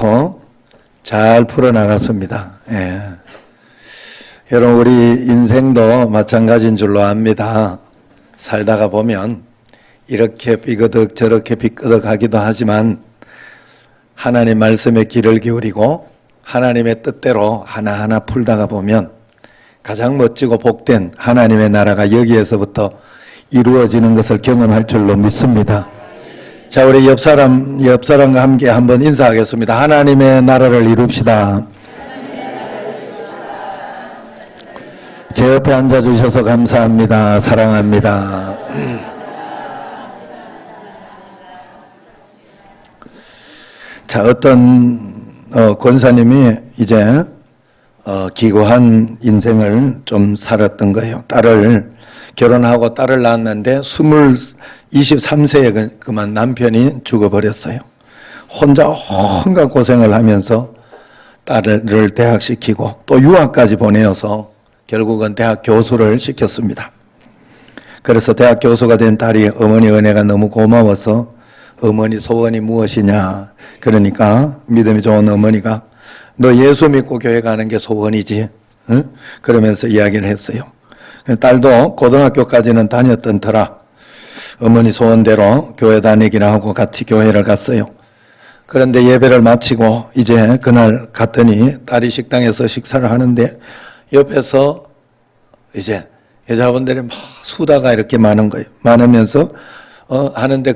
않고 잘 풀어나갔습니다. 예. 여러분, 우리 인생도 마찬가지인 줄로 압니다. 살다가 보면 이렇게 삐그덕 저렇게 삐그덕 하기도 하지만 하나님 말씀에 귀를 기울이고 하나님의 뜻대로 하나하나 풀다가 보면 가장 멋지고 복된 하나님의 나라가 여기에서부터 이루어지는 것을 경험할 줄로 믿습니다. 자, 우리 옆 사람과 함께 한번 인사하겠습니다. 하나님의 나라를 이룹시다. 제 옆에 앉아주셔서 감사합니다. 사랑합니다. 자, 어떤 권사님이 이제 기고한 인생을 좀 살았던 거예요. 결혼하고 딸을 낳았는데 23세에 그만 남편이 죽어버렸어요. 혼자 온갖 고생을 하면서 딸을 대학시키고 또 유학까지 보내어서 결국은 대학 교수를 시켰습니다. 그래서 대학 교수가 된 딸이 어머니 은혜가 너무 고마워서 어머니 소원이 무엇이냐, 그러니까 믿음이 좋은 어머니가 너 예수 믿고 교회 가는 게 소원이지, 응? 그러면서 이야기를 했어요. 딸도 고등학교까지는 다녔던 터라 어머니 소원대로 교회 다니기를 하고 같이 교회를 갔어요. 그런데 예배를 마치고 이제 그날 갔더니 딸이 식당에서 식사를 하는데 옆에서 이제 여자분들이 막 수다가 이렇게 많은 거예요. 많으면서 하는데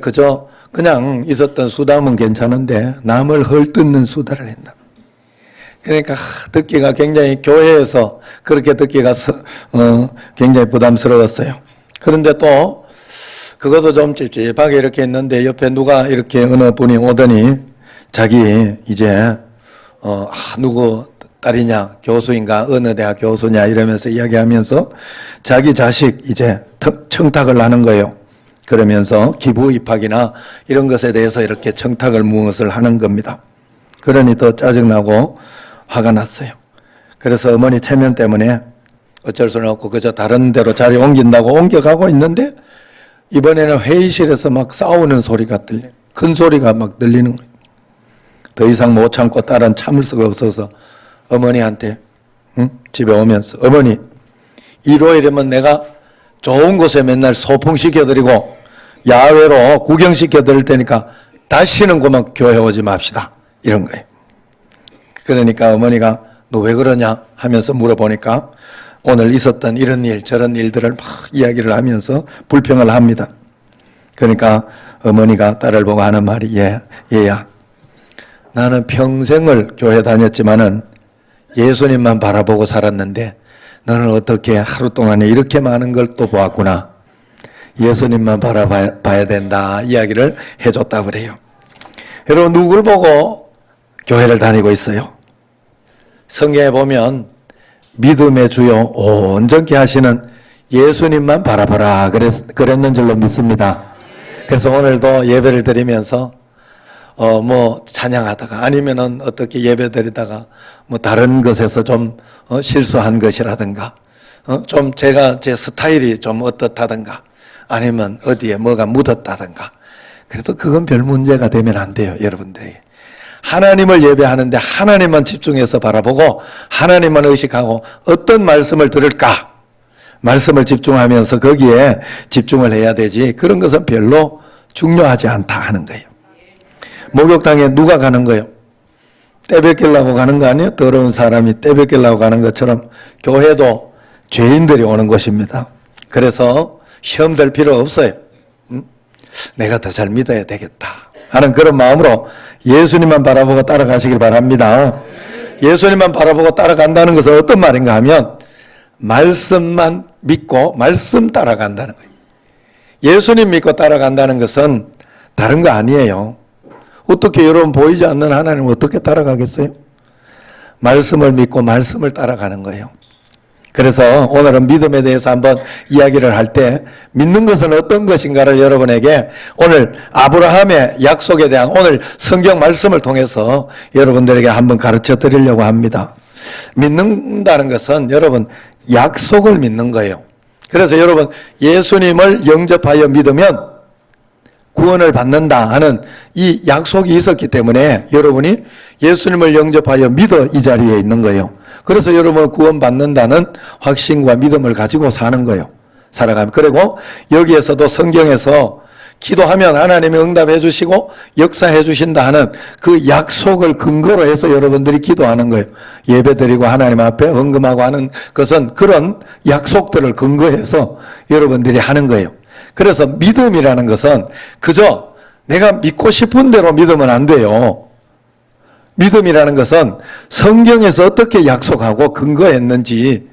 그냥 있었던 수담은 괜찮은데 남을 헐뜯는 수다를 했나. 그러니까 듣기가 굉장히, 교회에서 그렇게 듣기가 굉장히 부담스러웠어요. 그런데 또 그것도 좀 찝찝하게 이렇게 했는데 옆에 누가 이렇게 어느 분이 오더니 자기 이제 누구 딸이냐, 교수인가, 어느 대학 교수냐 이러면서 이야기하면서 자기 자식 이제 청탁을 하는 거예요. 그러면서 기부 입학이나 이런 것에 대해서 이렇게 청탁을 무엇을 하는 겁니다. 그러니 더 짜증나고 화가 났어요. 그래서 어머니 체면 때문에 어쩔 수는 없고 그저 다른 데로 자리 옮긴다고 옮겨가고 있는데 이번에는 회의실에서 막 싸우는 소리가 큰 소리가 막 들리는 거예요. 더 이상 못 참고 딸은 참을 수가 없어서 어머니한테 집에 오면서 어머니, 일요일이면 내가 좋은 곳에 맨날 소풍시켜드리고 야외로 구경시켜드릴 테니까 다시는 그만 교회 오지 맙시다, 이런 거예요. 그러니까 어머니가 너 왜 그러냐 하면서 물어보니까 오늘 있었던 이런 일 저런 일들을 막 이야기를 하면서 불평을 합니다. 그러니까 어머니가 딸을 보고 하는 말이 얘야, 나는 평생을 교회 다녔지만은 예수님만 바라보고 살았는데 너는 어떻게 하루 동안에 이렇게 많은 걸 또 보았구나. 예수님만 바라봐야 된다 이야기를 해줬다고 그래요. 여러분, 누굴 보고 교회를 다니고 있어요? 성경에 보면 믿음의 주요 온전케 하시는 예수님만 바라봐라 그랬는 줄로 믿습니다. 그래서 오늘도 예배를 드리면서 찬양하다가 아니면은 어떻게 예배 드리다가 다른 것에서 좀 실수한 것이라든가 좀 제 스타일이 좀 어떻다든가 아니면 어디에 뭐가 묻었다든가, 그래도 그건 별 문제가 되면 안 돼요. 여러분들에게 하나님을 예배하는데 하나님만 집중해서 바라보고 하나님만 의식하고 어떤 말씀을 들을까, 말씀을 집중하면서 거기에 집중을 해야 되지, 그런 것은 별로 중요하지 않다 하는 거예요. 목욕탕에 누가 가는 거예요? 때 뺏기려고 가는 거 아니에요? 더러운 사람이 때 뺏기려고 가는 것처럼 교회도 죄인들이 오는 곳입니다. 그래서 시험 될 필요 없어요. 내가 더 잘 믿어야 되겠다 하는 그런 마음으로 예수님만 바라보고 따라가시길 바랍니다. 예수님만 바라보고 따라간다는 것은 어떤 말인가 하면 말씀만 믿고 말씀 따라간다는 거예요. 예수님 믿고 따라간다는 것은 다른 거 아니에요. 어떻게 여러분 보이지 않는 하나님을 어떻게 따라가겠어요? 말씀을 믿고 말씀을 따라가는 거예요. 그래서 오늘은 믿음에 대해서 한번 이야기를 할 때 믿는 것은 어떤 것인가를 여러분에게 오늘 아브라함의 약속에 대한 오늘 성경 말씀을 통해서 여러분들에게 한번 가르쳐 드리려고 합니다. 믿는다는 것은 여러분 약속을 믿는 거예요. 그래서 여러분 예수님을 영접하여 믿으면 구원을 받는다 하는 이 약속이 있었기 때문에 여러분이 예수님을 영접하여 믿어 이 자리에 있는 거예요. 그래서 여러분은 구원받는다는 확신과 믿음을 가지고 사는 거예요. 살아가면. 그리고 여기에서도 성경에서 기도하면 하나님이 응답해 주시고 역사해 주신다 하는 그 약속을 근거로 해서 여러분들이 기도하는 거예요. 예배 드리고 하나님 앞에 헌금하고 하는 것은 그런 약속들을 근거해서 여러분들이 하는 거예요. 그래서 믿음이라는 것은 그저 내가 믿고 싶은 대로 믿으면 안 돼요. 믿음이라는 것은 성경에서 어떻게 약속하고 근거했는지,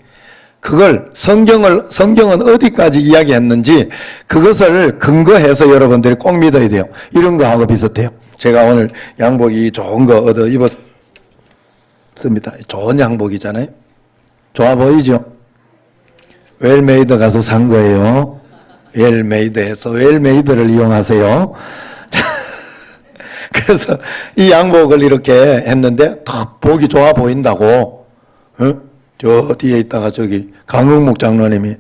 그걸 성경은 어디까지 이야기했는지 그것을 근거해서 여러분들이 꼭 믿어야 돼요. 이런 거하고 비슷해요. 제가 오늘 양복이 좋은 거 얻어 입었습니다. 좋은 양복이잖아요. 좋아 보이죠? 웰메이드 가서 산 거예요. 웰메이드에서 웰메이드를 이용하세요. 그래서 이 양복을 이렇게 했는데 더 보기 좋아 보인다고, 응? 저 뒤에 있다가 저기 강흥목 장로님이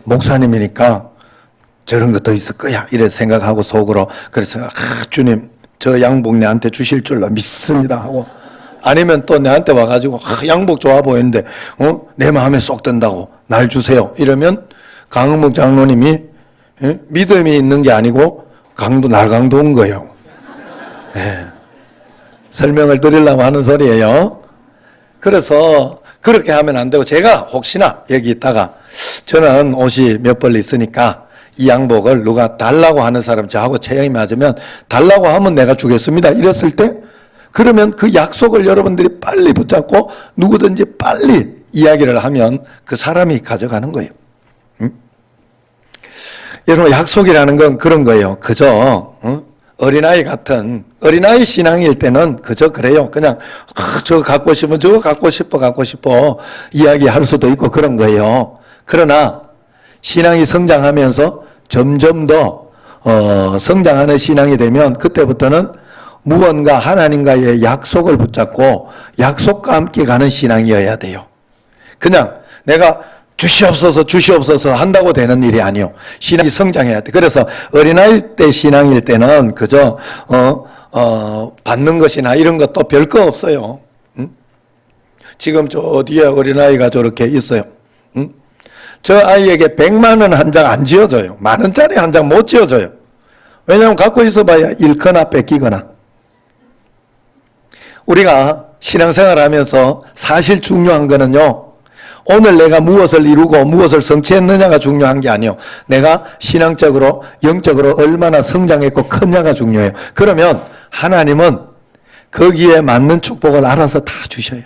목사님이니까 저런 거 더 있을 거야 이래 생각하고 속으로, 그래서 주님 저 양복 내한테 주실 줄로 믿습니다 하고, 아니면 또 내한테 와가지고 양복 좋아 보이는데 내 마음에 쏙 든다고 날 주세요 이러면 강흥목 장로님이 믿음이 있는 게 아니고 날강도인 거예요. 네. 설명을 드리려고 하는 소리예요. 그래서 그렇게 하면 안 되고, 제가 혹시나 여기 있다가 저는 옷이 몇 벌 있으니까 이 양복을 누가 달라고 하는 사람, 저하고 체형이 맞으면 달라고 하면 내가 주겠습니다 이랬을 때, 그러면 그 약속을 여러분들이 빨리 붙잡고 누구든지 빨리 이야기를 하면 그 사람이 가져가는 거예요. 여러분, 약속이라는 건 그런 거예요. 그저 어린아이 같은, 어린아이 신앙일 때는 그저 그래요. 그냥 저거 갖고 싶으면 저거 갖고 싶어 이야기할 수도 있고 그런 거예요. 그러나 신앙이 성장하면서 점점 더 성장하는 신앙이 되면 그때부터는 무언가 하나님과의 약속을 붙잡고 약속과 함께 가는 신앙이어야 돼요. 그냥 내가 주시옵소서 한다고 되는 일이 아니요. 신앙이 성장해야 돼. 그래서 어린아이 때 신앙일 때는 그저 받는 것이나 이런 것도 별거 없어요. 지금 저 뒤에 어린아이가 저렇게 있어요. 저 아이에게 100만 원 한 장 안 지어줘요. 10,000원짜리 한 장 못 지어줘요. 왜냐하면 갖고 있어봐야 잃거나 뺏기거나. 우리가 신앙생활 하면서 사실 중요한 거는요, 오늘 내가 무엇을 이루고 무엇을 성취했느냐가 중요한 게 아니에요. 내가 신앙적으로 영적으로 얼마나 성장했고 컸냐가 중요해요. 그러면 하나님은 거기에 맞는 축복을 알아서 다 주셔요.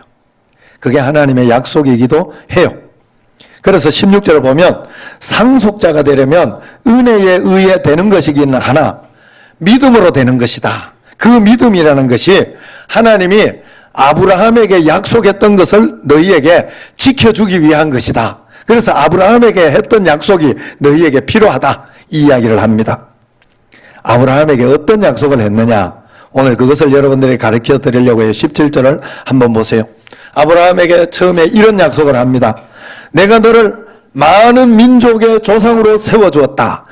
그게 하나님의 약속이기도 해요. 그래서 16절을 보면 상속자가 되려면 은혜에 의해 되는 것이기는 하나 믿음으로 되는 것이다. 그 믿음이라는 것이 하나님이 아브라함에게 약속했던 것을 너희에게 지켜주기 위한 것이다. 그래서 아브라함에게 했던 약속이 너희에게 필요하다. 이 이야기를 합니다. 아브라함에게 어떤 약속을 했느냐? 오늘 그것을 여러분들이 가르쳐 드리려고 해요. 17절을 한번 보세요. 아브라함에게 처음에 이런 약속을 합니다. 내가 너를 많은 민족의 조상으로 세우겠다.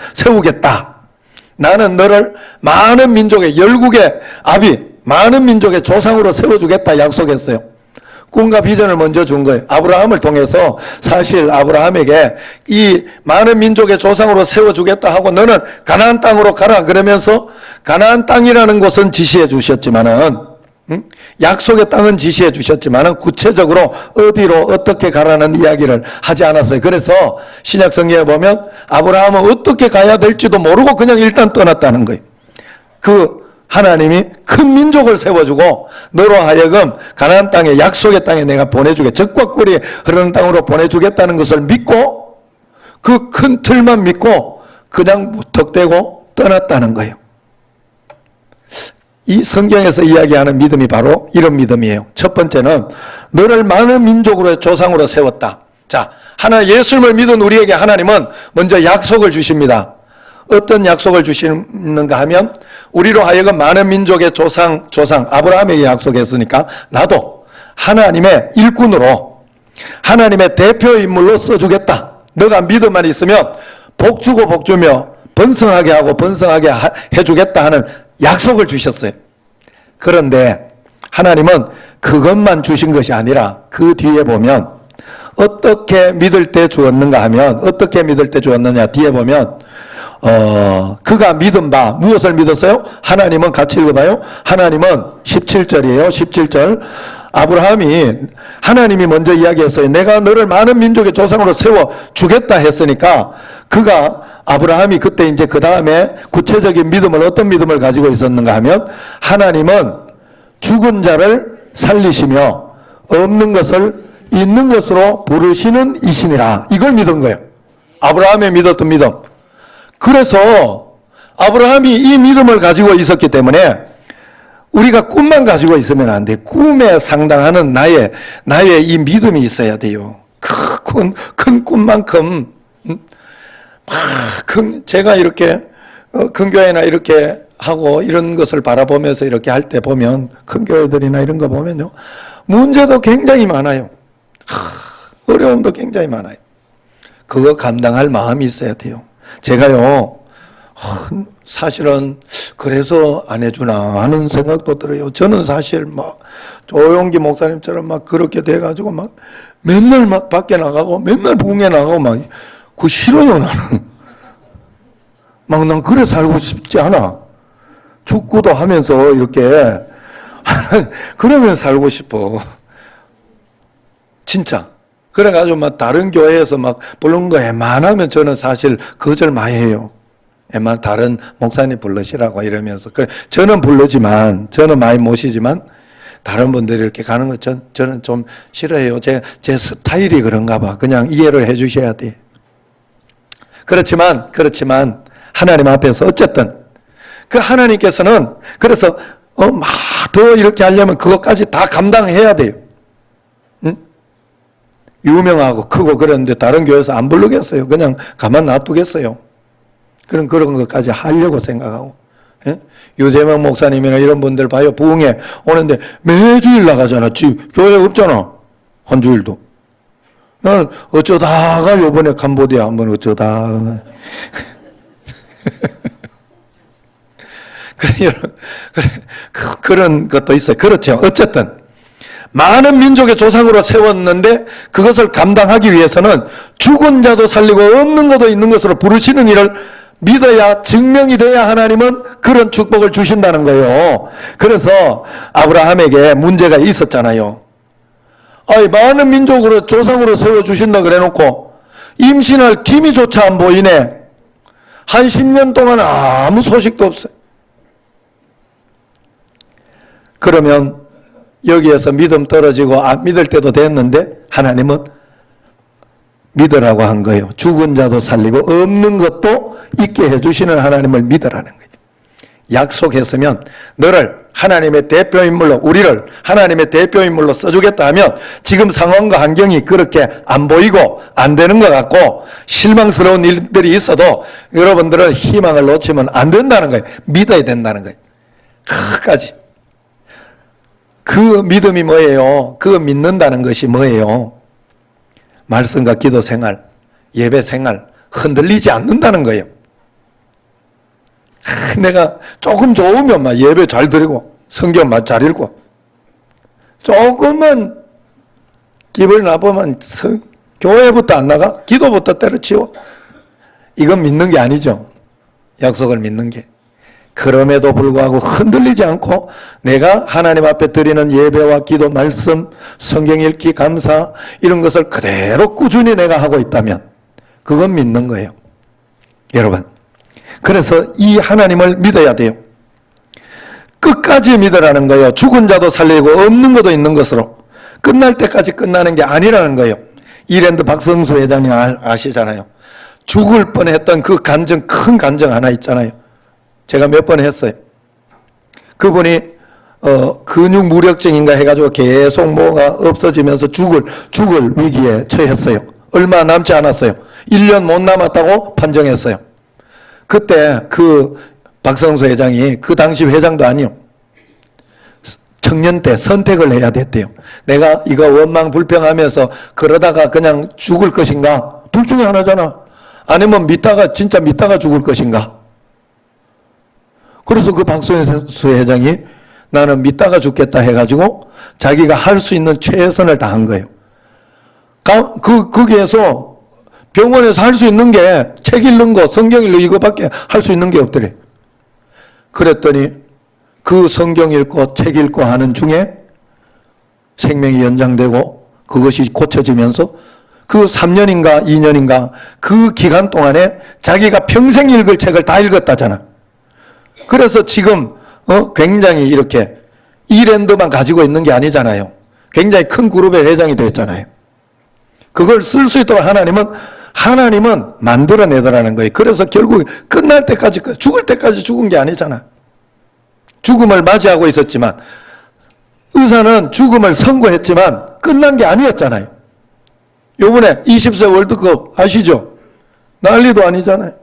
나는 너를 많은 민족의, 열국의 아비, 많은 민족의 조상으로 세워주겠다 약속했어요. 꿈과 비전을 먼저 준 거예요. 아브라함을 통해서 사실 아브라함에게 이 많은 민족의 조상으로 세워주겠다 하고 너는 가나안 땅으로 가라 그러면서 가나안 땅이라는 곳은 지시해 주셨지만은, 약속의 땅은 지시해 주셨지만은 구체적으로 어디로 어떻게 가라는 이야기를 하지 않았어요. 그래서 신약 성경에 보면 아브라함은 어떻게 가야 될지도 모르고 그냥 일단 떠났다는 거예요. 하나님이 큰 민족을 세워주고 너로 하여금 가나안 땅에, 약속의 땅에 내가 적과 꿀이 흐르는 땅으로 보내주겠다는 것을 믿고 그 큰 틀만 믿고 그냥 무턱대고 떠났다는 거예요. 이 성경에서 이야기하는 믿음이 바로 이런 믿음이에요. 첫 번째는 너를 많은 민족으로 조상으로 세웠다. 자, 예수님을 믿은 우리에게 하나님은 먼저 약속을 주십니다. 어떤 약속을 주시는가 하면 우리로 하여금 많은 민족의 조상 아브라함에게 약속했으니까 나도 하나님의 일꾼으로 하나님의 대표 인물로 써주겠다. 너가 믿음만 있으면 복 주고 복 주며 번성하게 하고 번성하게 해주겠다 하는 약속을 주셨어요. 그런데 하나님은 그것만 주신 것이 아니라 그 뒤에 보면 어떻게 믿을 때 주었는가 하면 어떻게 믿을 때 주었느냐 뒤에 보면 그가 믿은 바 무엇을 믿었어요? 하나님은 같이 읽어봐요. 하나님은 17절이에요. 17절 아브라함이 하나님이 먼저 이야기했어요. 내가 너를 많은 민족의 조상으로 세워 주겠다 했으니까 그가 아브라함이 그때 이제 그 다음에 구체적인 믿음을 어떤 믿음을 가지고 있었는가 하면 하나님은 죽은 자를 살리시며 없는 것을 있는 것으로 부르시는 이신이라 이걸 믿은 거예요. 아브라함이 믿었던 믿음. 그래서 아브라함이 이 믿음을 가지고 있었기 때문에 우리가 꿈만 가지고 있으면 안 돼. 꿈에 상당하는 나의 이 믿음이 있어야 돼요. 큰 꿈만큼 제가 이렇게 큰 교회나 이렇게 하고 이런 것을 바라보면서 이렇게 할 때 보면 큰 교회들이나 이런 거 보면요 문제도 굉장히 많아요. 어려움도 굉장히 많아요. 그거 감당할 마음이 있어야 돼요. 제가요 사실은 그래서 안 해주나 하는 생각도 들어요. 저는 사실 막 조용기 목사님처럼 막 그렇게 돼가지고 막 맨날 막 밖에 나가고 맨날 부흥회 나가고 막 그거 싫어요 나는. 막 난 그래 살고 싶지 않아. 축구도 하면서 이렇게 그러면 살고 싶어. 진짜. 그래가지고 막 다른 교회에서 막 부르는 거 웬만하면 저는 사실 거절 많이 해요. 웬만 다른 목사님 불러시라고 이러면서. 저는 부르지만, 저는 많이 모시지만, 다른 분들이 이렇게 가는 거 저는 좀 싫어해요. 제 스타일이 그런가 봐. 그냥 이해를 해 주셔야 돼. 그렇지만, 하나님 앞에서 어쨌든, 그 하나님께서는, 그래서, 막 더 이렇게 하려면 그것까지 다 감당해야 돼요. 응? 유명하고 크고 그랬는데 다른 교회에서 안 부르겠어요. 그냥 가만 놔두겠어요. 그런 것까지 하려고 생각하고. 예? 유재명 목사님이나 이런 분들 봐요. 부흥회 오는데 매주일 나가잖아. 교회 없잖아. 한 주일도. 나는 어쩌다가 요번에 캄보디아 한번 어쩌다가. 그런 것도 있어요. 그렇죠. 어쨌든 많은 민족의 조상으로 세웠는데 그것을 감당하기 위해서는 죽은 자도 살리고 없는 것도 있는 것으로 부르시는 일을 믿어야 증명이 돼야 하나님은 그런 축복을 주신다는 거예요. 그래서 아브라함에게 문제가 있었잖아요. 많은 민족으로 조상으로 세워주신다 그래놓고 임신할 기미조차 안 보이네. 한 10년 동안 아무 소식도 없어요. 그러면 여기에서 믿음 떨어지고 믿을 때도 됐는데 하나님은 믿으라고 한 거예요. 죽은 자도 살리고 없는 것도 있게 해주시는 하나님을 믿으라는 거예요. 약속했으면 너를 하나님의 대표인물로 우리를 하나님의 대표인물로 써주겠다 하면 지금 상황과 환경이 그렇게 안 보이고 안 되는 것 같고 실망스러운 일들이 있어도 여러분들은 희망을 놓치면 안 된다는 거예요. 믿어야 된다는 거예요. 끝까지. 그 믿음이 뭐예요? 그 믿는다는 것이 뭐예요? 말씀과 기도 생활, 예배 생활 흔들리지 않는다는 거예요. 내가 조금 좋으면 막 예배 잘 드리고 성경 잘 읽고 조금은 기분 나쁘면 교회부터 안 나가? 기도부터 때려치워? 이건 믿는 게 아니죠. 약속을 믿는 게. 그럼에도 불구하고 흔들리지 않고 내가 하나님 앞에 드리는 예배와 기도, 말씀, 성경 읽기, 감사 이런 것을 그대로 꾸준히 내가 하고 있다면 그건 믿는 거예요. 여러분. 그래서 이 하나님을 믿어야 돼요. 끝까지 믿으라는 거예요. 죽은 자도 살리고 없는 것도 있는 것으로. 끝날 때까지 끝나는 게 아니라는 거예요. 이랜드 박성수 회장님 아시잖아요. 죽을 뻔했던 그 간증, 큰 간증 하나 있잖아요. 제가 몇 번 했어요. 그분이 근육 무력증인가 해가지고 계속 뭐가 없어지면서 죽을 위기에 처했어요. 얼마 남지 않았어요. 1년 못 남았다고 판정했어요. 그때 그 박성수 회장이 그 당시 회장도 아니요. 청년 때 선택을 해야 됐대요. 내가 이거 원망 불평하면서 그러다가 그냥 죽을 것인가? 둘 중에 하나잖아. 아니면 진짜 믿다가 죽을 것인가? 그래서 그 박순수 회장이 나는 믿다가 죽겠다 해가지고 자기가 할 수 있는 최선을 다한 거예요. 거기에서 병원에서 할 수 있는 게 책 읽는 거, 성경 읽는 이거밖에 할 수 있는 게 없더래. 그랬더니 그 성경 읽고 책 읽고 하는 중에 생명이 연장되고 그것이 고쳐지면서 그 3년인가 2년인가 그 기간 동안에 자기가 평생 읽을 책을 다 읽었다잖아. 그래서 지금 굉장히 이렇게 이랜드만 가지고 있는 게 아니잖아요. 굉장히 큰 그룹의 회장이 됐잖아요. 그걸 쓸 수 있도록 하나님은 만들어내더라는 거예요. 그래서 결국 끝날 때까지, 죽을 때까지 죽은 게 아니잖아. 죽음을 맞이하고 있었지만, 의사는 죽음을 선고했지만 끝난 게 아니었잖아요. 요번에 20세 월드컵 아시죠? 난리도 아니잖아요.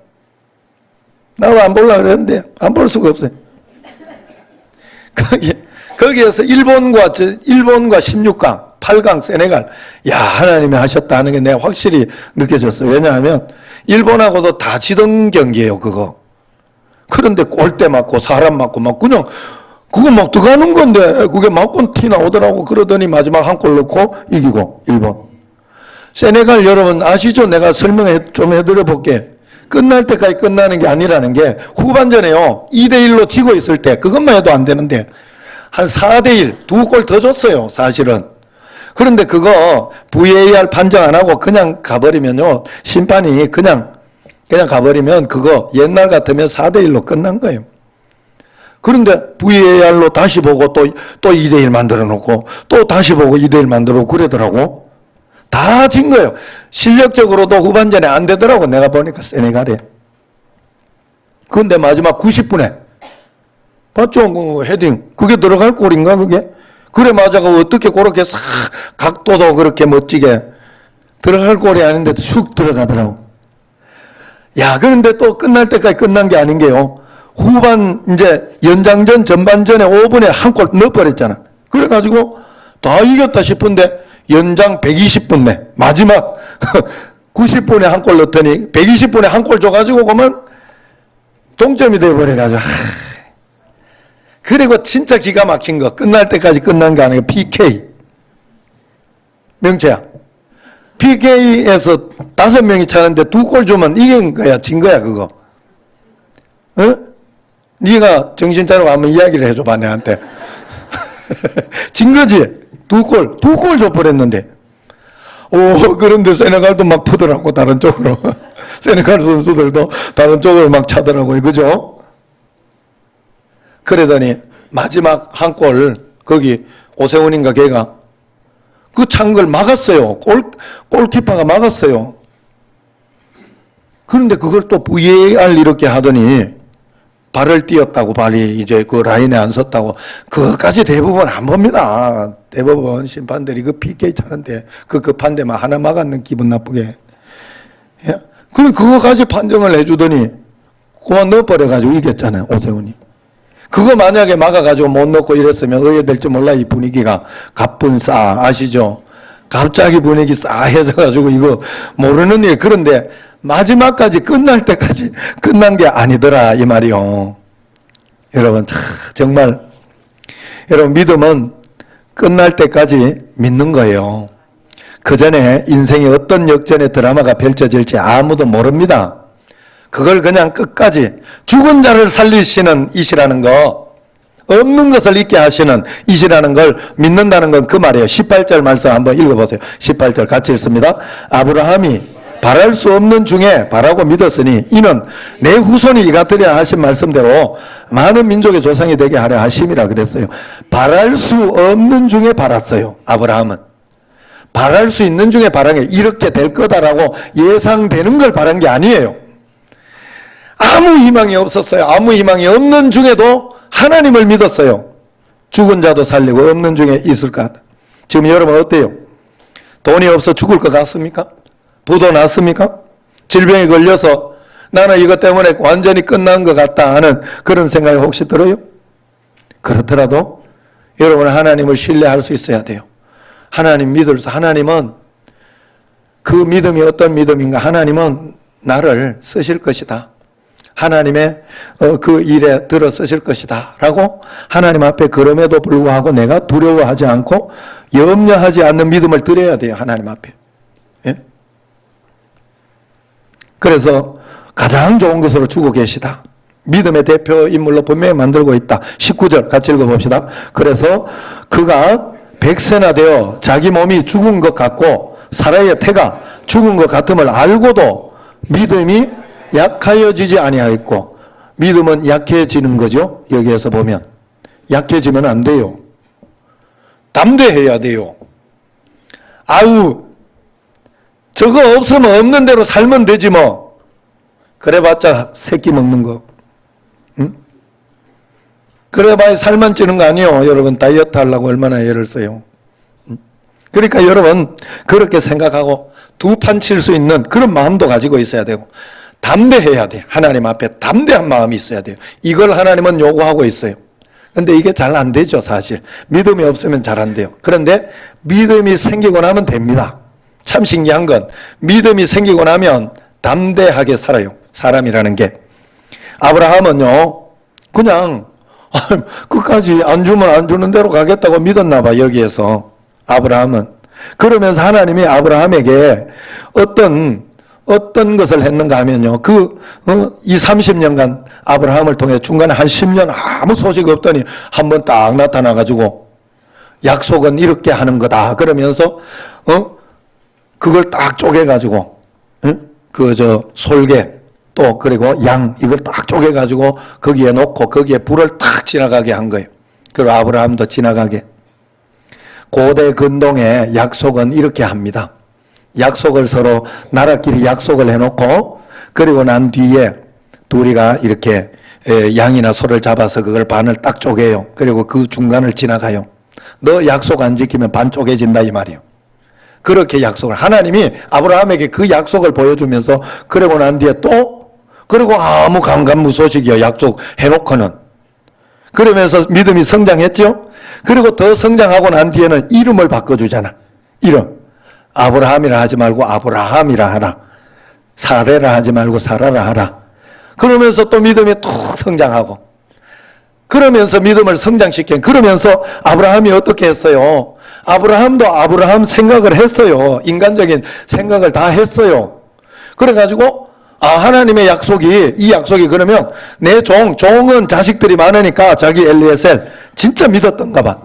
나도 안 보려고 그랬는데 안 볼 수가 없어요. 거기에서 일본과 16강, 8강 세네갈, 야, 하나님이 하셨다 하는 게 내가 확실히 느껴졌어요. 왜냐하면 일본하고도 다 지던 경기예요, 그거. 그런데 골대 맞고 사람 맞고 막 그냥 그거 막 들어가는 건데 그게 맞고 티 나오더라고. 그러더니 마지막 한 골 넣고 이기고 일본. 세네갈 여러분 아시죠? 내가 좀 해드려 볼게. 끝날 때까지 끝나는 게 아니라는 게 후반전에요. 2대1로 지고 있을 때 그것만 해도 안 되는데 한 4대1 두 골 더 줬어요. 사실은. 그런데 그거 VAR 판정 안 하고 그냥 가버리면요. 심판이 그냥 가버리면 그거 옛날 같으면 4대1로 끝난 거예요. 그런데 VAR로 다시 보고 또 2대1 만들어 놓고 또 다시 보고 2대1 만들어 놓고 그러더라고. 다 진 거예요. 실력적으로도 후반전에 안 되더라고. 내가 보니까 세네갈에. 그런데 마지막 90분에 봤죠? 그 헤딩. 그게 들어갈 골인가 그게? 그래 맞아가 어떻게 그렇게 싹 각도도 그렇게 멋지게 들어갈 골이 아닌데 쑥 들어가더라고. 야, 그런데 또 끝날 때까지 끝난 게 아닌 게요. 후반 이제 연장전 전반전에 5분에 한 골 넣어버렸잖아. 그래가지고 다 이겼다 싶은데 연장 120분 내 마지막 90분에 한 골 넣더니 120분에 한 골 줘가지고 그러면 동점이 돼버려가지고 그리고 진짜 기가 막힌 거 끝날 때까지 끝난 게 아니고 PK 명채야 PK에서 5명이 차는데 2골 주면 이긴 거야 진 거야 그거. 어? 네가 정신 차리고 한번 이야기를 해줘봐 내한테. 진 거지. 2골 줘버렸는데. 오, 그런데 세네갈도 막 푸더라고, 다른 쪽으로. 세네갈 선수들도 다른 쪽으로 막 차더라고요. 그죠? 그러더니 마지막 한 골, 거기 오세훈인가 걔가 그 찬 걸 막았어요. 골키퍼가 막았어요. 그런데 그걸 또 VAR 이렇게 하더니 발을 띄었다고 발이 이제 그 라인에 안 섰다고 그것까지 대부분 안 봅니다. 대부분 심판들이 그 PK 차는데 그 급한 데만 하나 막았는 기분 나쁘게. 예? 그거까지 판정을 해주더니 그만 넣어버려가지고 이겼잖아요. 오세훈이. 그거 만약에 막아가지고 못 넣고 이랬으면 의외될지 몰라. 이 분위기가 갑분 싸 아시죠? 갑자기 분위기 싸해져가지고 이거 모르는 일. 그런데 마지막까지 끝날 때까지 끝난 게 아니더라 이 말이요. 여러분 정말 여러분 믿음은 끝날 때까지 믿는 거예요. 그 전에 인생의 어떤 역전의 드라마가 펼쳐질지 아무도 모릅니다. 그걸 그냥 끝까지 죽은 자를 살리시는 이시라는 거, 없는 것을 있게 하시는 이시라는 걸 믿는다는 건 그 말이에요. 18절 말씀 한번 읽어보세요. 18절 같이 읽습니다. 아브라함이 바랄 수 없는 중에 바라고 믿었으니 이는 내 후손이 이같으리라 하신 말씀대로 많은 민족의 조상이 되게 하려 하심이라 그랬어요. 바랄 수 없는 중에 바랐어요. 아브라함은. 바랄 수 있는 중에 바란 게 이렇게 될 거다라고 예상되는 걸 바란 게 아니에요. 아무 희망이 없었어요. 아무 희망이 없는 중에도 하나님을 믿었어요. 죽은 자도 살리고 없는 중에 있을 것 같아. 지금 여러분 어때요? 돈이 없어 죽을 것 같습니까? 부도 났습니까? 질병에 걸려서 나는 이것 때문에 완전히 끝난 것 같다 하는 그런 생각이 혹시 들어요? 그렇더라도 여러분은 하나님을 신뢰할 수 있어야 돼요. 하나님 믿을 수, 하나님은 그 믿음이 어떤 믿음인가? 하나님은 나를 쓰실 것이다. 하나님의 그 일에 들어 쓰실 것이다. 라고 하나님 앞에 그럼에도 불구하고 내가 두려워하지 않고 염려하지 않는 믿음을 드려야 돼요. 하나님 앞에. 예? 그래서 가장 좋은 것으로 주고 계시다. 믿음의 대표 인물로 분명히 만들고 있다. 19절 같이 읽어봅시다. 그래서 그가 백세나 되어 자기 몸이 죽은 것 같고 사라의 태가 죽은 것 같음을 알고도 믿음이 약하여지지 아니하였고, 믿음은 약해지는 거죠. 여기에서 보면 약해지면 안 돼요. 담대해야 돼요. 아우 저거 없으면 없는 대로 살면 되지 뭐. 그래봤자 새끼 먹는 거. 응? 그래봐야 살만 찌는 거 아니에요. 여러분 다이어트 하려고 얼마나 애를 써요. 그러니까 여러분 그렇게 생각하고 두 판 칠 수 있는 그런 마음도 가지고 있어야 되고, 담대해야 돼. 하나님 앞에 담대한 마음이 있어야 돼요. 이걸 하나님은 요구하고 있어요. 근데 이게 잘 안 되죠. 사실 믿음이 없으면 잘 안 돼요. 그런데 믿음이 생기고 나면 됩니다. 참 신기한 건 믿음이 생기고 나면 담대하게 살아요. 사람이라는 게. 아브라함은요 그냥 끝까지 안 주면 안 주는 대로 가겠다고 믿었나 봐. 여기에서 아브라함은. 그러면서 하나님이 아브라함에게 어떤 것을 했는가 하면요. 이 30년간 아브라함을 통해 중간에 한 10년 아무 소식 없더니 한번 딱 나타나가지고 약속은 이렇게 하는 거다. 그러면서, 그걸 딱 쪼개가지고, 솔개, 또, 그리고 양, 이걸 딱 쪼개가지고 거기에 놓고 거기에 불을 딱 지나가게 한 거예요. 그리고 아브라함도 지나가게. 고대 근동의 약속은 이렇게 합니다. 약속을 서로 나라끼리 약속을 해놓고 그리고 난 뒤에 둘이가 이렇게 양이나 소를 잡아서 그걸 반을 딱 쪼개요. 그리고 그 중간을 지나가요. 너 약속 안 지키면 반 쪼개진다 이 말이에요. 그렇게 약속을 하나님이 아브라함에게 그 약속을 보여주면서 그러고 난 뒤에 또 그리고 아무 감감무소식이요. 약속 해놓고는. 그러면서 믿음이 성장했죠. 그리고 더 성장하고 난 뒤에는 이름을 바꿔주잖아. 이름. 아브라함이라 하지 말고 아브라함이라 하라. 사레라 하지 말고 사라라 하라. 그러면서 또 믿음이 툭 성장하고. 그러면서 믿음을 성장시킨. 그러면서 아브라함이 어떻게 했어요? 아브라함도 아브라함 생각을 했어요. 인간적인 생각을 다 했어요. 그래가지고 하나님의 약속이, 이 약속이 그러면 내 종은 자식들이 많으니까 자기 엘리에셀 진짜 믿었던가 봐.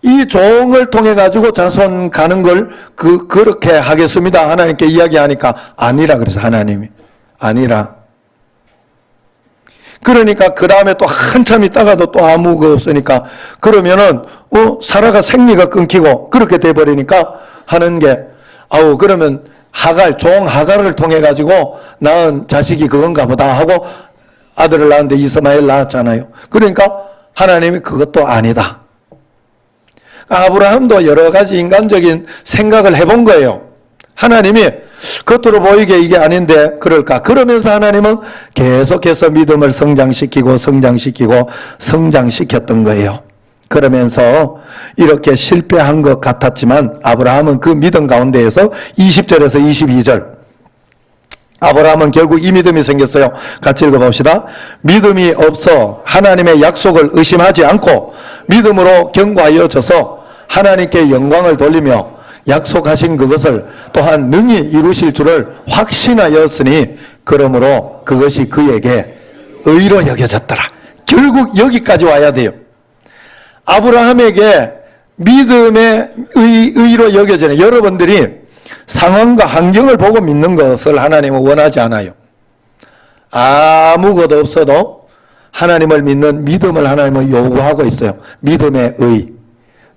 이 종을 통해 가지고 자손 가는 걸 그렇게 하겠습니다. 하나님께 이야기하니까 아니라 그래서 하나님이 아니라. 그러니까 그 다음에 또 한참 있다가도 또 아무가 없으니까 그러면은 사라가 생리가 끊기고 그렇게 돼버리니까 하는 게 그러면 종 하갈을 통해 가지고 낳은 자식이 그건가 보다 하고 아들을 낳았는데 이스마엘 낳았잖아요. 그러니까 하나님이 그것도 아니다. 아브라함도 여러 가지 인간적인 생각을 해본 거예요. 하나님이 겉으로 보이게 이게 아닌데 그럴까? 그러면서 하나님은 계속해서 믿음을 성장시켰던 거예요. 그러면서 이렇게 실패한 것 같았지만 아브라함은 그 믿음 가운데에서 20절에서 22절 아브라함은 결국 이 믿음이 생겼어요. 같이 읽어봅시다. 믿음이 없어 하나님의 약속을 의심하지 않고 믿음으로 견고하여져서 하나님께 영광을 돌리며 약속하신 그것을 또한 능히 이루실 줄을 확신하였으니 그러므로 그것이 그에게 의로 여겨졌더라. 결국 여기까지 와야 돼요. 아브라함에게 믿음의 의로 여겨지는, 여러분들이 상황과 환경을 보고 믿는 것을 하나님은 원하지 않아요. 아무것도 없어도 하나님을 믿는 믿음을 하나님은 요구하고 있어요. 믿음의 의.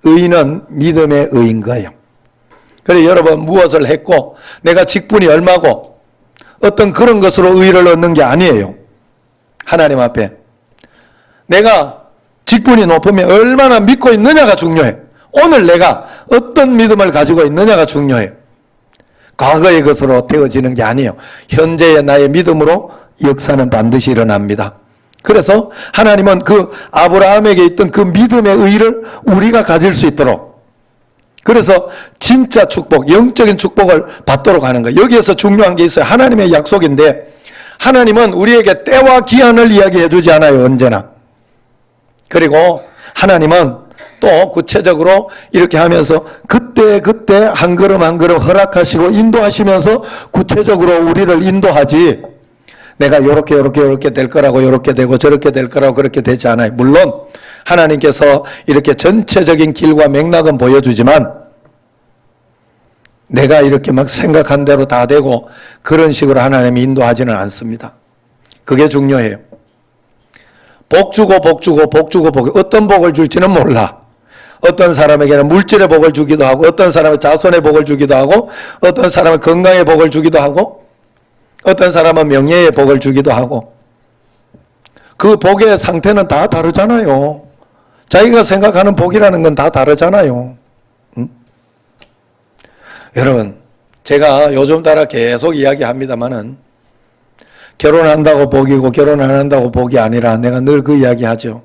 의는 믿음의 의인 거예요. 그래 여러분 무엇을 했고 내가 직분이 얼마고 어떤 그런 것으로 의를 얻는 게 아니에요. 하나님 앞에 내가 직분이 높으면 얼마나 믿고 있느냐가 중요해. 오늘 내가 어떤 믿음을 가지고 있느냐가 중요해요. 과거의 것으로 되어지는 게 아니에요. 현재의 나의 믿음으로 역사는 반드시 일어납니다. 그래서 하나님은 그 아브라함에게 있던 그 믿음의 의를 우리가 가질 수 있도록 그래서 진짜 축복, 영적인 축복을 받도록 하는 거예요. 여기에서 중요한 게 있어요. 하나님의 약속인데 하나님은 우리에게 때와 기한을 이야기해 주지 않아요. 언제나. 그리고 하나님은 또 구체적으로 이렇게 하면서 그때 한 걸음 한 걸음 허락하시고 인도하시면서 구체적으로 우리를 인도하지, 내가 요렇게 될 거라고 요렇게 되고 저렇게 될 거라고 그렇게 되지 않아요. 물론 하나님께서 이렇게 전체적인 길과 맥락은 보여주지만 내가 이렇게 막 생각한 대로 다 되고 그런 식으로 하나님이 인도하지는 않습니다. 그게 중요해요. 복 주고 어떤 복을 줄지는 몰라. 어떤 사람에게는 물질의 복을 주기도 하고, 어떤 사람은 자손의 복을 주기도 하고, 어떤 사람은 건강의 복을 주기도 하고, 어떤 사람은 명예의 복을 주기도 하고, 그 복의 상태는 다 다르잖아요. 자기가 생각하는 복이라는 건 다 다르잖아요. 여러분, 제가 요즘 따라 계속 이야기합니다마는 결혼한다고 복이고 결혼 안 한다고 복이 아니라 내가 늘 그 이야기 하죠.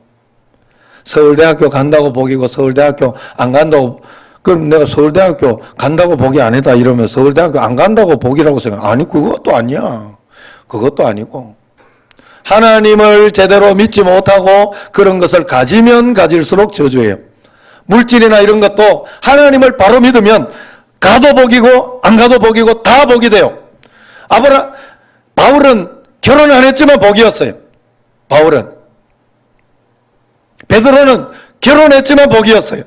서울대학교 간다고 복이고 서울대학교 안 간다고, 그럼 내가 서울대학교 간다고 복이 아니다 이러면 서울대학교 안 간다고 복이라고 생각. 아니, 그것도 아니야. 그것도 아니고 하나님을 제대로 믿지 못하고 그런 것을 가지면 가질수록 저주예요. 물질이나 이런 것도 하나님을 바로 믿으면 가도 복이고 안 가도 복이고 다 복이 돼요. 바울은 결혼 안 했지만 복이었어요. 바울은. 베드로는 결혼했지만 복이었어요.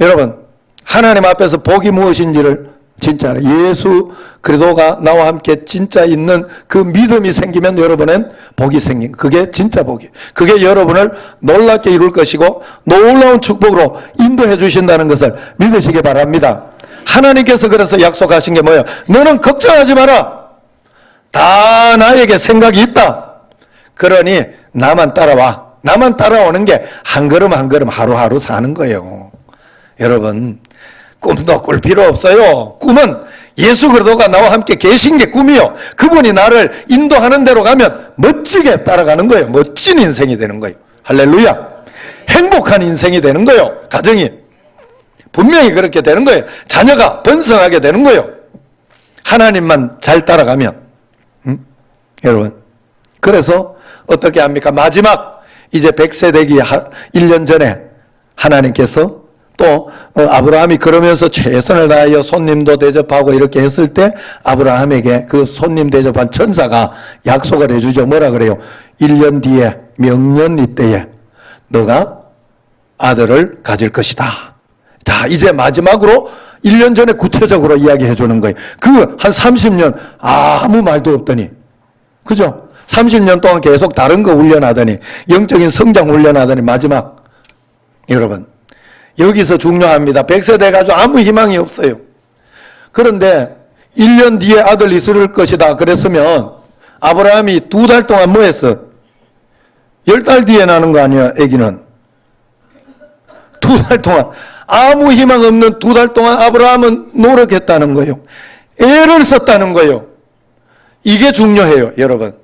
여러분, 하나님 앞에서 복이 무엇인지를 진짜 예수 그리스도가 나와 함께 진짜 있는 그 믿음이 생기면 여러분은 복이 생긴, 그게 진짜 복이에요. 그게 여러분을 놀랍게 이룰 것이고 놀라운 축복으로 인도해 주신다는 것을 믿으시기 바랍니다. 하나님께서 그래서 약속하신 게 뭐예요? 너는 걱정하지 마라. 다 나에게 생각이 있다. 그러니 나만 따라와. 나만 따라오는 게 한 걸음 한 걸음 하루하루 사는 거예요. 여러분, 꿈도 꿀 필요 없어요. 꿈은 예수 그리스도가 나와 함께 계신 게 꿈이요. 그분이 나를 인도하는 대로 가면 멋지게 따라가는 거예요. 멋진 인생이 되는 거예요. 할렐루야. 행복한 인생이 되는 거예요. 가정이. 분명히 그렇게 되는 거예요. 자녀가 번성하게 되는 거예요. 하나님만 잘 따라가면. 여러분, 그래서 어떻게 합니까? 마지막 이제 100세 되기 1년 전에 하나님께서 또 아브라함이 그러면서 최선을 다하여 손님도 대접하고 이렇게 했을 때 아브라함에게 그 손님 대접한 천사가 약속을 해주죠. 뭐라 그래요? 1년 뒤에 명년 이때에 너가 아들을 가질 것이다. 자, 이제 마지막으로 1년 전에 구체적으로 이야기해 주는 거예요. 그 한 30년 아무 말도 없더니, 그죠? 30년 동안 계속 다른 거 훈련하더니, 영적인 성장 훈련하더니 마지막, 여러분, 여기서 중요합니다. 100세 돼가지고 아무 희망이 없어요. 그런데 1년 뒤에 아들 있을 것이다 그랬으면 아브라함이 2달 동안 뭐 했어? 10달 뒤에 나는 거 아니야, 아기는. 2달 동안 아무 희망 없는 2달 동안 아브라함은 노력했다는 거예요. 애를 썼다는 거예요. 이게 중요해요, 여러분.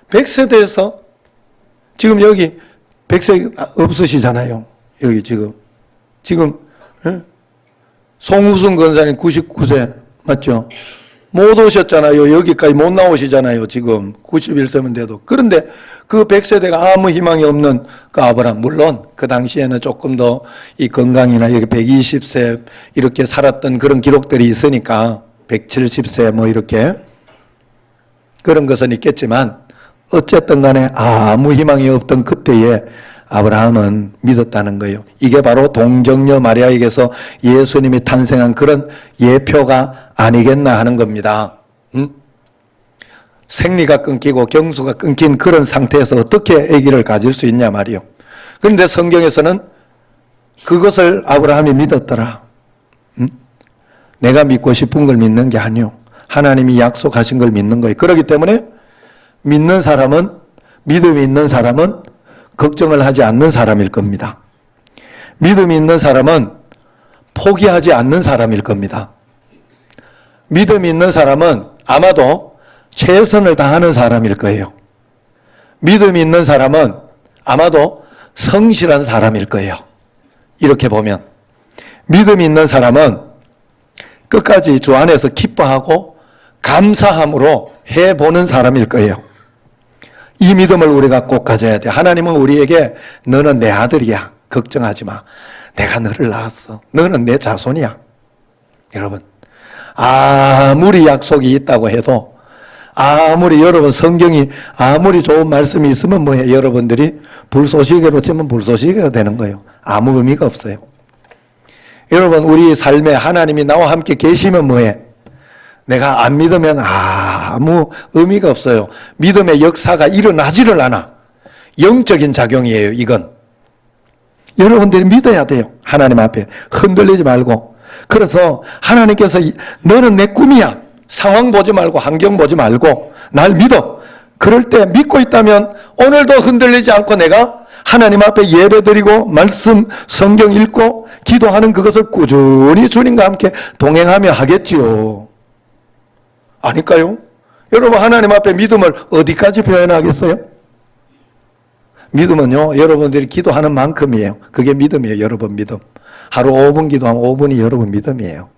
100세대에서 지금 여기 100세 없으시잖아요. 여기 지금 예? 송우승 권사님 99세 맞죠? 못 오셨잖아요. 여기까지 못 나오시잖아요. 지금 91세면 돼도. 그런데 그 100세대가 아무 희망이 없는 그 아브라함, 물론 그 당시에는 조금 더 이 건강이나 여기 120세 이렇게 살았던 그런 기록들이 있으니까 170세 뭐 이렇게 그런 것은 있겠지만 어쨌든 간에 아무 희망이 없던 그때에 아브라함은 믿었다는 거예요. 이게 바로 동정녀 마리아에게서 예수님이 탄생한 그런 예표가 아니겠나 하는 겁니다. 생리가 끊기고 경수가 끊긴 그런 상태에서 어떻게 아기를 가질 수 있냐 말이요. 그런데 성경에서는 그것을 아브라함이 믿었더라. 내가 믿고 싶은 걸 믿는 게 아니요. 하나님이 약속하신 걸 믿는 거예요. 그렇기 때문에 믿는 사람은, 믿음이 있는 사람은 걱정을 하지 않는 사람일 겁니다. 믿음이 있는 사람은 포기하지 않는 사람일 겁니다. 믿음이 있는 사람은 아마도 최선을 다하는 사람일 거예요. 믿음이 있는 사람은 아마도 성실한 사람일 거예요. 이렇게 보면 믿음이 있는 사람은 끝까지 주 안에서 기뻐하고 감사함으로 해보는 사람일 거예요. 이 믿음을 우리가 꼭 가져야 돼. 하나님은 우리에게 너는 내 아들이야. 걱정하지 마. 내가 너를 낳았어. 너는 내 자손이야. 여러분, 아무리 약속이 있다고 해도, 아무리 여러분 성경이 아무리 좋은 말씀이 있으면 뭐해? 여러분들이 불쏘시개로 치면 불쏘시개가 되는 거예요. 아무 의미가 없어요. 여러분, 우리 삶에 하나님이 나와 함께 계시면 뭐해? 내가 안 믿으면 아무 의미가 없어요. 믿음의 역사가 일어나지를 않아. 영적인 작용이에요, 이건. 여러분들이 믿어야 돼요. 하나님 앞에 흔들리지 말고. 그래서 하나님께서 너는 내 꿈이야. 상황 보지 말고 환경 보지 말고 날 믿어. 그럴 때 믿고 있다면 오늘도 흔들리지 않고 내가 하나님 앞에 예배드리고 말씀 성경 읽고 기도하는 그것을 꾸준히 주님과 함께 동행하며 하겠지요. 아닐까요? 여러분, 하나님 앞에 믿음을 어디까지 표현하겠어요? 믿음은요, 여러분들이 기도하는 만큼이에요. 그게 믿음이에요, 여러분 믿음. 하루 5분 기도하면 5분이 여러분 믿음이에요.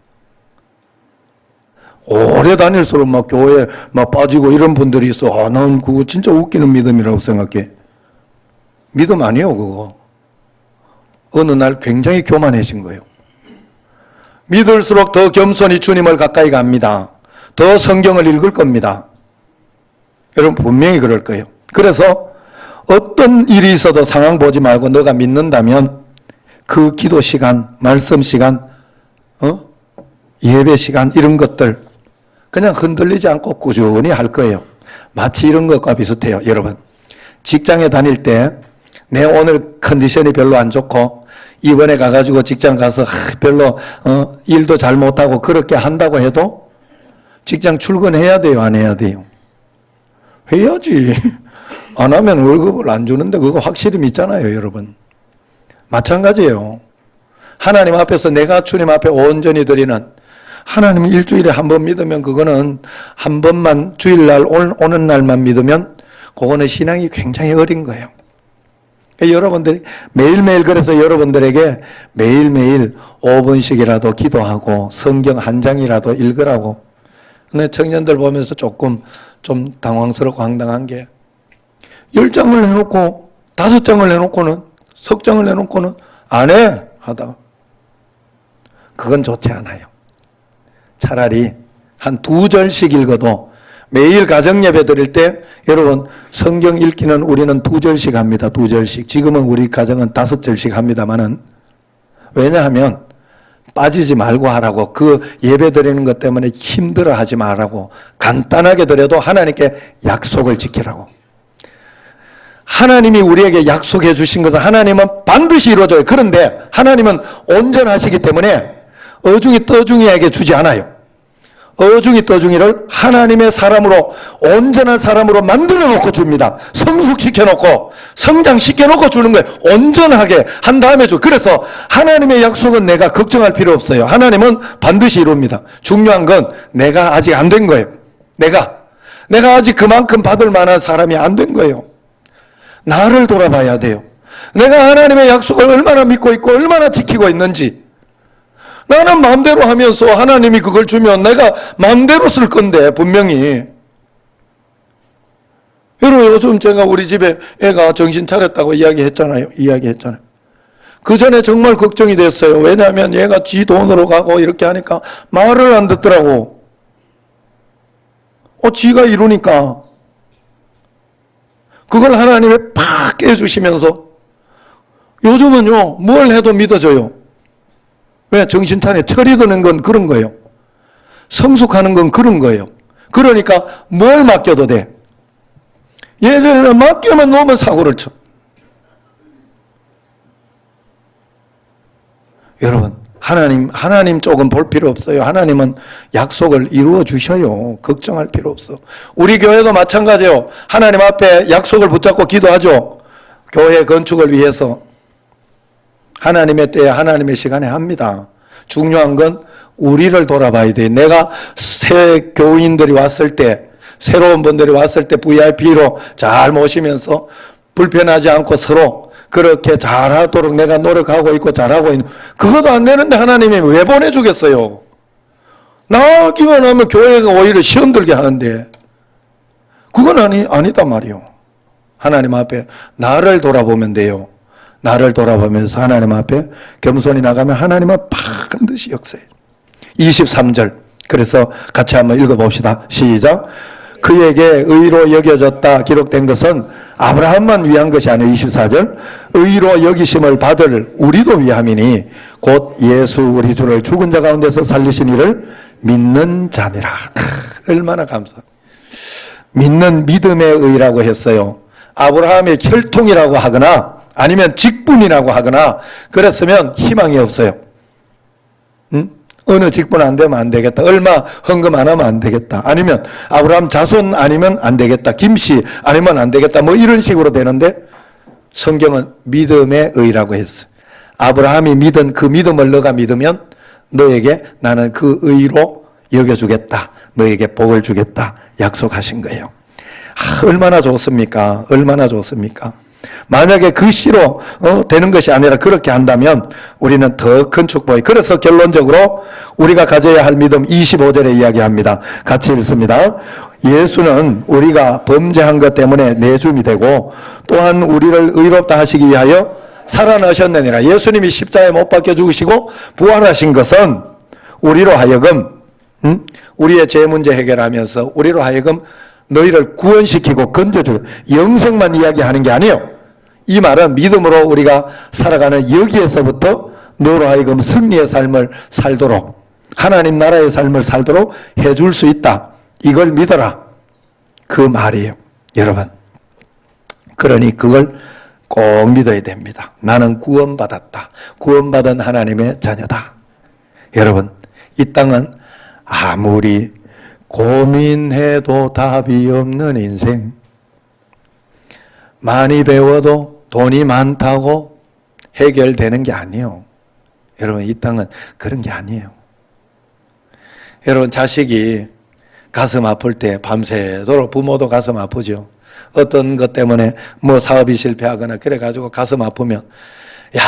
오래 다닐수록 막 교회 막 빠지고 이런 분들이 있어. 난 그거 진짜 웃기는 믿음이라고 생각해. 믿음 아니에요, 그거. 어느 날 굉장히 교만해진 거예요. 믿을수록 더 겸손히 주님을 가까이 갑니다. 더 성경을 읽을 겁니다. 여러분, 분명히 그럴 거예요. 그래서 어떤 일이 있어도 상황 보지 말고 너가 믿는다면 그 기도 시간, 말씀 시간, 예배 시간 이런 것들 그냥 흔들리지 않고 꾸준히 할 거예요. 마치 이런 것과 비슷해요. 여러분, 직장에 다닐 때 내 오늘 컨디션이 별로 안 좋고 이번에 가가지고 직장 가서 별로 일도 잘 못하고 그렇게 한다고 해도 직장 출근해야 돼요? 안 해야 돼요? 해야지. 안 하면 월급을 안 주는데 그거 확실히 믿잖아요, 여러분. 마찬가지예요. 하나님 앞에서 내가 주님 앞에 온전히 드리는, 하나님 일주일에 한 번 믿으면 그거는 한 번만 주일날 오는 날만 믿으면 그거는 신앙이 굉장히 어린 거예요. 여러분들이 매일매일, 그래서 여러분들에게 매일매일 5분씩이라도 기도하고 성경 한 장이라도 읽으라고. 근데 청년들 보면서 조금 좀 당황스럽고 황당한 게 10장을 해놓고 5장을 해놓고는 석장을 해놓고는 안 해 하다가 그건 좋지 않아요. 차라리 한 2절씩 읽어도 매일 가정예배 드릴 때 여러분 성경 읽기는 우리는 2절씩 합니다. 2절씩. 지금은 우리 가정은 5절씩 합니다만은, 왜냐하면 빠지지 말고 하라고, 그 예배 드리는 것 때문에 힘들어 하지 말라고, 간단하게 드려도 하나님께 약속을 지키라고. 하나님이 우리에게 약속해 주신 것은 하나님은 반드시 이루어져요. 그런데 하나님은 온전하시기 때문에 어중이 떠중이에게 주지 않아요. 어중이 떠중이를 하나님의 사람으로, 온전한 사람으로 만들어 놓고 줍니다. 성숙시켜 놓고 성장시켜 놓고 주는 거예요. 온전하게 한 다음에 줘. 그래서 하나님의 약속은 내가 걱정할 필요 없어요. 하나님은 반드시 이룹니다. 중요한 건 내가 아직 안 된 거예요. 내가 아직 그만큼 받을 만한 사람이 안 된 거예요. 나를 돌아봐야 돼요. 내가 하나님의 약속을 얼마나 믿고 있고 얼마나 지키고 있는지. 나는 마음대로 하면서 하나님이 그걸 주면 내가 마음대로 쓸 건데, 분명히. 여러분, 요즘 제가 우리 집에 애가 정신 차렸다고 이야기했잖아요. 그 전에 정말 걱정이 됐어요. 왜냐하면 얘가 지 돈으로 가고 이렇게 하니까 말을 안 듣더라고. 지가 이루니까. 그걸 하나님이 팍 깨주시면서 요즘은요, 뭘 해도 믿어져요. 왜? 정신 차려. 철이 드는 건 그런 거예요. 성숙하는 건 그런 거예요. 그러니까 뭘 맡겨도 돼. 예전에는 맡기만 놓으면 사고를 쳐. 여러분, 하나님 쪽은 볼 필요 없어요. 하나님은 약속을 이루어 주셔요. 걱정할 필요 없어. 우리 교회도 마찬가지예요. 하나님 앞에 약속을 붙잡고 기도하죠. 교회 건축을 위해서. 하나님의 때에 하나님의 시간에 합니다. 중요한 건 우리를 돌아봐야 돼. 내가 새 교인들이 왔을 때, 새로운 분들이 왔을 때 VIP로 잘 모시면서 불편하지 않고 서로 그렇게 잘하도록 내가 노력하고 있고 잘하고 있는, 그것도 안 되는데 하나님이 왜 보내주겠어요? 나기만 하면 교회가 오히려 시험 들게 하는데, 그건 아니다 말이요. 하나님 앞에 나를 돌아보면 돼요. 나를 돌아보면서 하나님 앞에 겸손히 나가면 하나님은 반드시 역사해요. 23절. 그래서 같이 한번 읽어봅시다. 시작. 그에게 의로 여겨졌다 기록된 것은 아브라함만 위한 것이 아니라 24절. 의로 여기심을 받을 우리도 위함이니 곧 예수 우리 주를 죽은 자 가운데서 살리신 이를 믿는 자니라. 얼마나 감사합니다. 믿는 믿음의 의라고 했어요. 아브라함의 혈통이라고 하거나 아니면 직분이라고 하거나 그랬으면 희망이 없어요. 어느 직분 안 되면 안 되겠다. 얼마 헌금 안 하면 안 되겠다. 아니면 아브라함 자손 아니면 안 되겠다. 김씨 아니면 안 되겠다. 뭐 이런 식으로 되는데 성경은 믿음의 의라고 했어요. 아브라함이 믿은 그 믿음을 너가 믿으면 너에게 나는 그 의로 여겨주겠다. 너에게 복을 주겠다. 약속하신 거예요. 얼마나 좋습니까? 얼마나 좋습니까? 만약에 그 시로 되는 것이 아니라 그렇게 한다면 우리는 더 큰 축복이. 그래서 결론적으로 우리가 가져야 할 믿음 25절에 이야기합니다. 같이 읽습니다. 예수는 우리가 범죄한 것 때문에 내줌이 되고 또한 우리를 의롭다 하시기 위하여 살아나셨느니라. 예수님이 십자가에 못 박혀 죽으시고 부활하신 것은 우리로 하여금 우리의 죄 문제 해결하면서 우리로 하여금 너희를 구원시키고 건져주고 영생만 이야기하는 게 아니에요. 이 말은 믿음으로 우리가 살아가는 여기에서부터 너로 하여금 승리의 삶을 살도록 하나님 나라의 삶을 살도록 해줄 수 있다. 이걸 믿어라. 그 말이에요. 여러분. 그러니 그걸 꼭 믿어야 됩니다. 나는 구원받았다. 구원받은 하나님의 자녀다. 여러분, 이 땅은 아무리 고민해도 답이 없는 인생, 많이 배워도 돈이 많다고 해결되는 게 아니에요. 여러분, 이 땅은 그런 게 아니에요. 여러분, 자식이 가슴 아플 때 밤새도록 부모도 가슴 아프죠. 어떤 것 때문에 뭐 사업이 실패하거나 그래가지고 가슴 아프면, 야,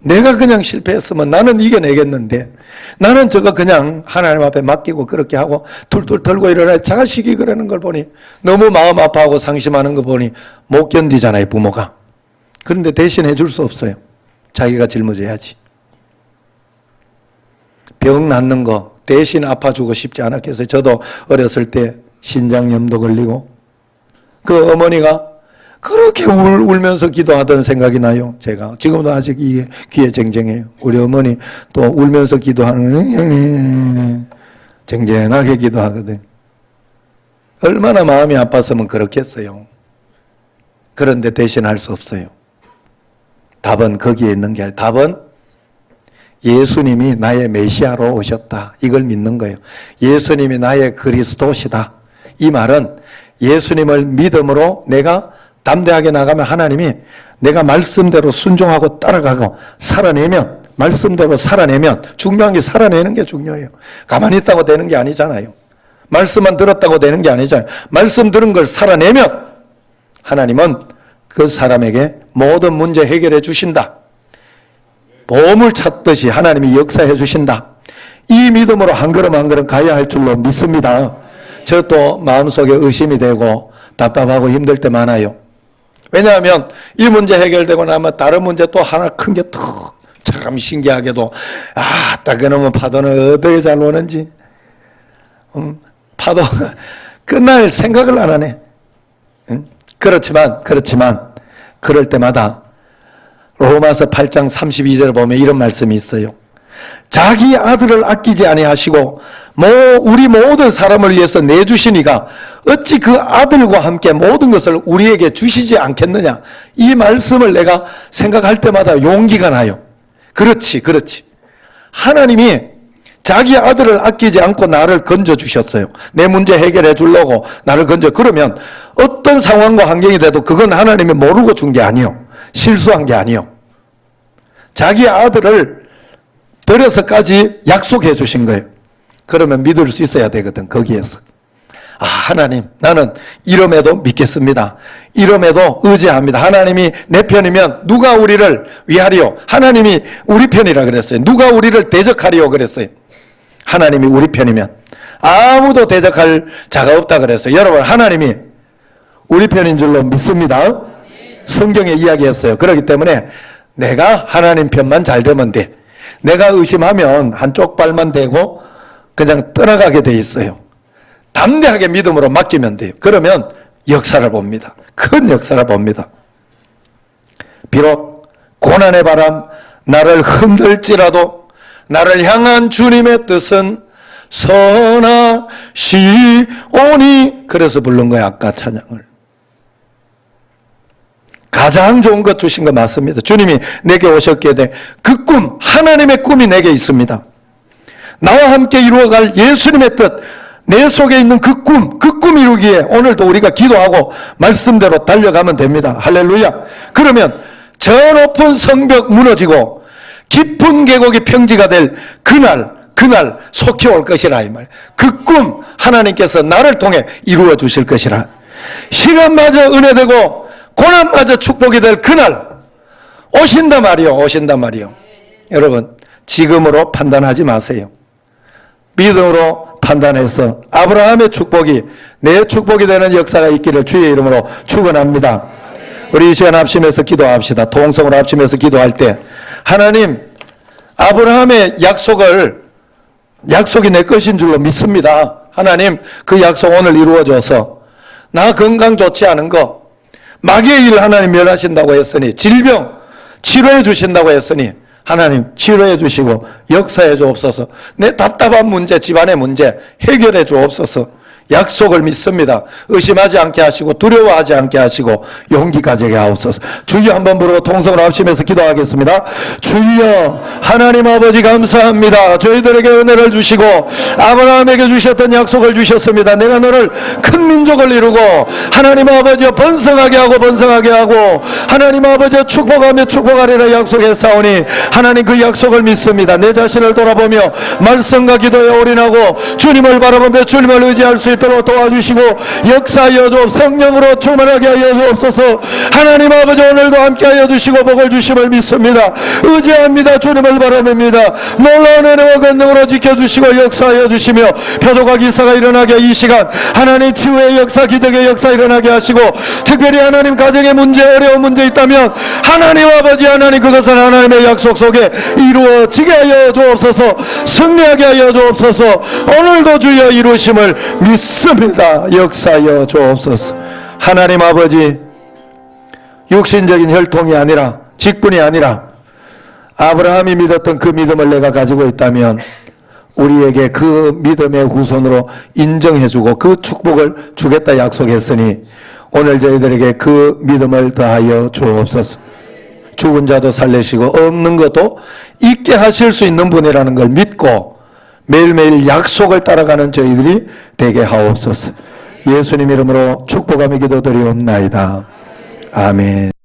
내가 그냥 실패했으면 나는 이겨내겠는데 나는 저거 그냥 하나님 앞에 맡기고 그렇게 하고 툴툴 털고 일어나 자식이 그러는 걸 보니 너무 마음 아파하고 상심하는 거 보니 못 견디잖아요, 부모가. 그런데 대신 해줄 수 없어요. 자기가 짊어져야지. 병 낫는 거 대신 아파주고 싶지 않았겠어요. 저도 어렸을 때 신장염도 걸리고 그 어머니가 그렇게 울면서 기도하던 생각이 나요. 제가 지금도 아직 이게 귀에 쟁쟁해요. 우리 어머니 또 울면서 기도하는 쟁쟁하게 기도하거든. 얼마나 마음이 아팠으면 그렇겠어요. 그런데 대신 할 수 없어요. 답은 거기에 있는 게 아니라 답은 예수님이 나의 메시아로 오셨다. 이걸 믿는 거예요. 예수님이 나의 그리스도시다. 이 말은 예수님을 믿음으로 내가 담대하게 나가면 하나님이 내가 말씀대로 순종하고 따라가고 살아내면, 말씀대로 살아내면, 중요한 게 살아내는 게 중요해요. 가만히 있다고 되는 게 아니잖아요. 말씀만 들었다고 되는 게 아니잖아요. 말씀 들은 걸 살아내면 하나님은 그 사람에게 모든 문제 해결해 주신다. 보물 찾듯이 하나님이 역사해 주신다. 이 믿음으로 한 걸음 한 걸음 가야 할 줄로 믿습니다. 저 또 마음속에 의심이 되고 답답하고 힘들 때 많아요. 왜냐하면 이 문제 해결되고 나면 다른 문제 또 하나 큰 게 또 참 신기하게도 딱 그러면 파도는 어떻게 잘 오는지 파도가 끝날 생각을 안 하네. 그렇지만 그럴 때마다 로마서 8장 32절을 보면 이런 말씀이 있어요. 자기 아들을 아끼지 아니하시고 우리 모든 사람을 위해서 내주시니가 어찌 그 아들과 함께 모든 것을 우리에게 주시지 않겠느냐. 이 말씀을 내가 생각할 때마다 용기가 나요. 그렇지. 하나님이 자기 아들을 아끼지 않고 나를 건져주셨어요. 내 문제 해결해 주려고 나를 그러면 어떤 상황과 환경이 돼도 그건 하나님이 모르고 준 게 아니요. 실수한 게 아니요. 자기 아들을 버려서까지 약속해 주신 거예요. 그러면 믿을 수 있어야 되거든, 거기에서. 하나님, 나는 이름에도 믿겠습니다. 이름에도 의지합니다. 하나님이 내 편이면 누가 우리를 위하리요? 하나님이 우리 편이라 그랬어요. 누가 우리를 대적하리요? 그랬어요. 하나님이 우리 편이면 아무도 대적할 자가 없다 그랬어요. 여러분, 하나님이 우리 편인 줄로 믿습니다. 성경에 이야기했어요. 그렇기 때문에 내가 하나님 편만 잘 되면 돼. 내가 의심하면 한쪽 발만 대고 그냥 떠나가게 돼 있어요. 담대하게 믿음으로 맡기면 돼요. 그러면 역사를 봅니다. 큰 역사를 봅니다. 비록 고난의 바람 나를 흔들지라도 나를 향한 주님의 뜻은 선하시오니. 그래서 부른 거예요. 아까 찬양을. 가장 좋은 것 주신 거 맞습니다. 주님이 내게 오셨기에 대해 그 꿈, 하나님의 꿈이 내게 있습니다. 나와 함께 이루어갈 예수님의 뜻, 내 속에 있는 그 꿈 이루기에 오늘도 우리가 기도하고 말씀대로 달려가면 됩니다. 할렐루야. 그러면 저 높은 성벽 무너지고 깊은 계곡이 평지가 될 그날 속히 올 것이라 이 말. 그 꿈 하나님께서 나를 통해 이루어 주실 것이라. 시련마저 은혜되고 고난마저 축복이 될 그날 오신단 말이요. 여러분, 지금으로 판단하지 마세요. 믿음으로 판단해서 아브라함의 축복이 내 축복이 되는 역사가 있기를 주의 이름으로 축원합니다. 우리 이 시간 합심해서 기도합시다. 통성으로 합심해서 기도할 때 하나님, 아브라함의 약속이 내 것인 줄로 믿습니다. 하나님, 그 약속 오늘 이루어져서 나 건강 좋지 않은 거, 마귀의 일 하나님 멸하신다고 했으니, 질병 치료해 주신다고 했으니 하나님 치료해 주시고 역사해 주옵소서. 내 답답한 문제, 집안의 문제 해결해 주옵소서. 약속을 믿습니다. 의심하지 않게 하시고 두려워하지 않게 하시고 용기 가지게 하옵소서. 주여 한번 부르고 통성으로 합심해서 기도하겠습니다. 주여 하나님 아버지 감사합니다. 저희들에게 은혜를 주시고 아브라함에게 주셨던 약속을 주셨습니다. 내가 너를 큰 민족을 이루고 하나님 아버지여 번성하게 하고 하나님 아버지여 축복하며 축복하리라 약속했사오니 하나님 그 약속을 믿습니다. 내 자신을 돌아보며 말씀과 기도에 올인하고 주님을 바라보며 주님을 의지할 수 있도록 도와주시고 역사하여 주옵소서. 성령으로 충만하게 하여 주옵소서. 하나님 아버지 오늘도 함께하여 주시고 복을 주심을 믿습니다. 의지합니다. 주님을 바라봅니다. 놀라운 은혜와 권능으로 지켜주시고 역사하여 주시며 표적과 기사가 일어나게 이 시간 하나님 치유의 역사, 기적의 역사 일어나게 하시고 특별히 하나님 가정의 문제, 어려운 문제 있다면 하나님 아버지 하나님 그것은 하나님의 약속 속에 이루어지게 하여 주옵소서. 승리하게 하여 주옵소서. 오늘도 주여 이루심을 믿습니다. 역사하여 주옵소서. 하나님 아버지, 육신적인 혈통이 아니라 직분이 아니라 아브라함이 믿었던 그 믿음을 내가 가지고 있다면 우리에게 그 믿음의 후손으로 인정해주고 그 축복을 주겠다 약속했으니 오늘 저희들에게 그 믿음을 더하여 주옵소서. 죽은 자도 살리시고 없는 것도 있게 하실 수 있는 분이라는 걸 믿고 매일매일 약속을 따라가는 저희들이 되게 하옵소서. 예수님 이름으로 축복하며 기도드리옵나이다. 아멘.